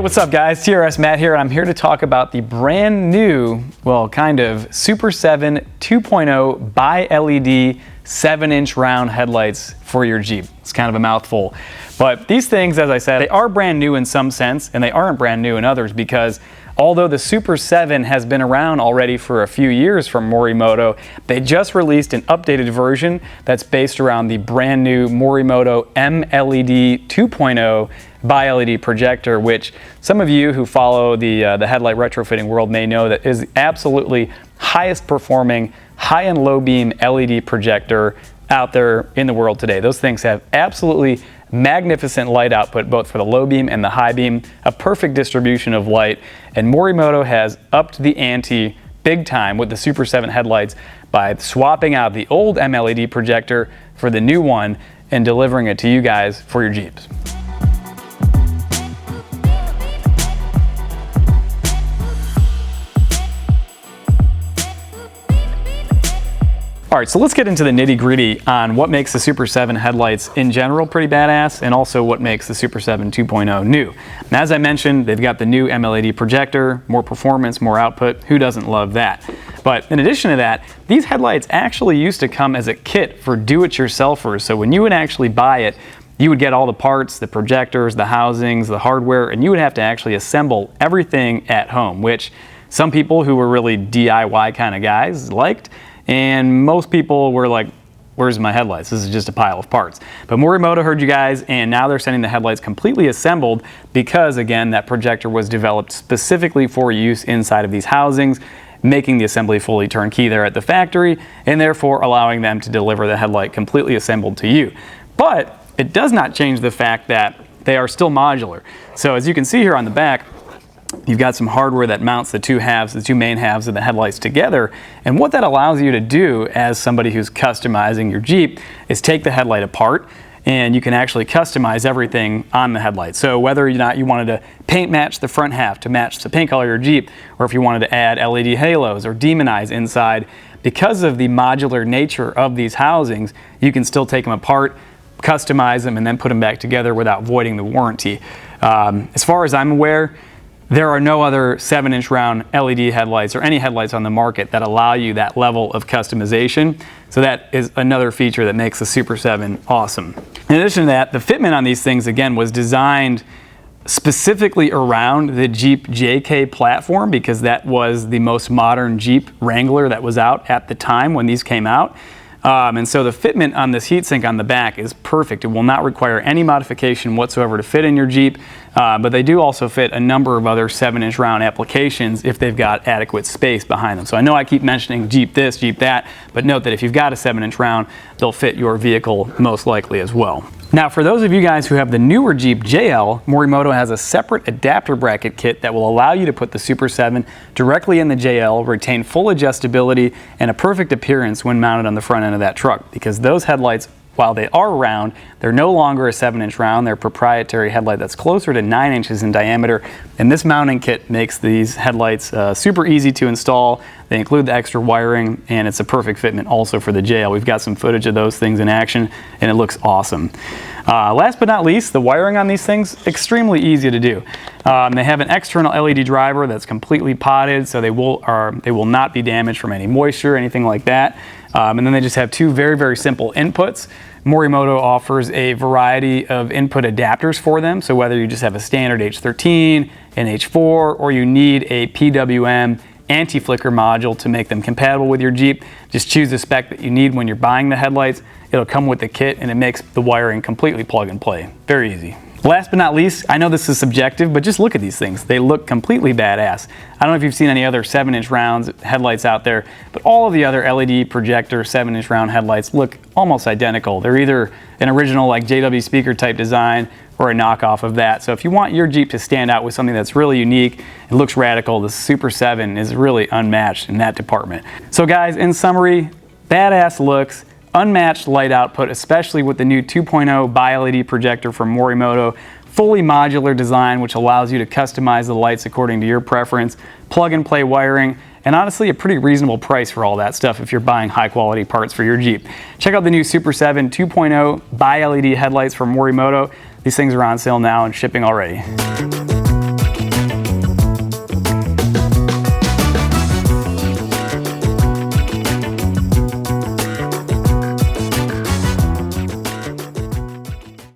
what's up guys? TRS Matt here, and I'm here to talk about the brand new, well, kind of Super7 2.0 bi-LED 7-inch round headlights for your Jeep. It's kind of a mouthful. But these things, as I said, they are brand new in some sense, and they aren't brand new in others, because although the Super7 has been around already for a few years from Morimoto, they just released an updated version that's based around the brand new Morimoto MLED 2.0 bi-LED projector, which some of you who follow the headlight retrofitting world may know that is absolutely highest performing high and low beam LED projector out there in the world today. Those things have absolutely magnificent light output, both for the low beam and the high beam, a perfect distribution of light, and Morimoto has upped the ante big time with the Super7 headlights by swapping out the old MLED projector for the new one and delivering it to you guys for your Jeeps. All right, so let's get into the nitty-gritty on what makes the Super7 headlights in general pretty badass, and also what makes the Super7 2.0 new. And as I mentioned, they've got the new MLED projector, more performance, more output. Who doesn't love that? But in addition to that, these headlights actually used to come as a kit for do-it-yourselfers. So when you would actually buy it, you would get all the parts, the projectors, the housings, the hardware, and you would have to actually assemble everything at home, which some people who were really DIY kind of guys liked. And most people were like, where's my headlights? This is just a pile of parts. But Morimoto heard you guys, and now they're sending the headlights completely assembled because, again, that projector was developed specifically for use inside of these housings, making the assembly fully turnkey there at the factory, and therefore allowing them to deliver the headlight completely assembled to you. But it does not change the fact that they are still modular. So as you can see here on the back, you've got some hardware that mounts the two halves, the two main halves of the headlights together. And what that allows you to do as somebody who's customizing your Jeep is take the headlight apart, and you can actually customize everything on the headlight. So whether or not you wanted to paint match the front half to match the paint color of your Jeep, or if you wanted to add LED halos or demonize inside, because of the modular nature of these housings, you can still take them apart, customize them, and then put them back together without voiding the warranty. As far as I'm aware, there are no other 7-inch round LED headlights or any headlights on the market that allow you that level of customization. So that is another feature that makes the Super7 awesome. In addition to that, the fitment on these things, again, was designed specifically around the Jeep JK platform, because that was the most modern Jeep Wrangler that was out at the time when these came out. And so the fitment on this heatsink on the back is perfect. It will not require any modification whatsoever to fit in your Jeep, but they do also fit a number of other 7-inch round applications if they've got adequate space behind them. So I know I keep mentioning Jeep this, Jeep that, but note that if you've got a 7-inch round, they'll fit your vehicle most likely as well. Now, for those of you guys who have the newer Jeep JL, Morimoto has a separate adapter bracket kit that will allow you to put the Super7 directly in the JL, retain full adjustability, and a perfect appearance when mounted on the front end of that truck, because those headlights, while they are round, they're no longer a 7-inch round. They're a proprietary headlight that's closer to 9 inches in diameter, and this mounting kit makes these headlights super easy to install. They include the extra wiring, and it's a perfect fitment also for the JL. We've got some footage of those things in action, and it looks awesome. Last but not least, the wiring on these things, extremely easy to do. They have an external LED driver that's completely potted, so they will not be damaged from any moisture or anything like that. And then they just have two very, very simple inputs. Morimoto offers a variety of input adapters for them, so whether you just have a standard H13, an H4, or you need a PWM anti-flicker module to make them compatible with your Jeep, just choose the spec that you need when you're buying the headlights. It'll come with the kit, and it makes the wiring completely plug and play. Very easy. Last but not least, I know this is subjective, but just look at these things. They look completely badass. I don't know if you've seen any other 7-inch round headlights out there, but all of the other LED projector 7-inch round headlights look almost identical. They're either an original like JW speaker type design or a knockoff of that. So if you want your Jeep to stand out with something that's really unique and looks radical, the Super7 is really unmatched in that department. So guys, in summary, badass looks, unmatched light output, especially with the new 2.0 bi-LED projector from Morimoto, fully modular design which allows you to customize the lights according to your preference, plug and play wiring, and honestly a pretty reasonable price for all that stuff if you're buying high quality parts for your Jeep. Check out the new Super7 2.0 bi-LED headlights from Morimoto. These things are on sale now and shipping already.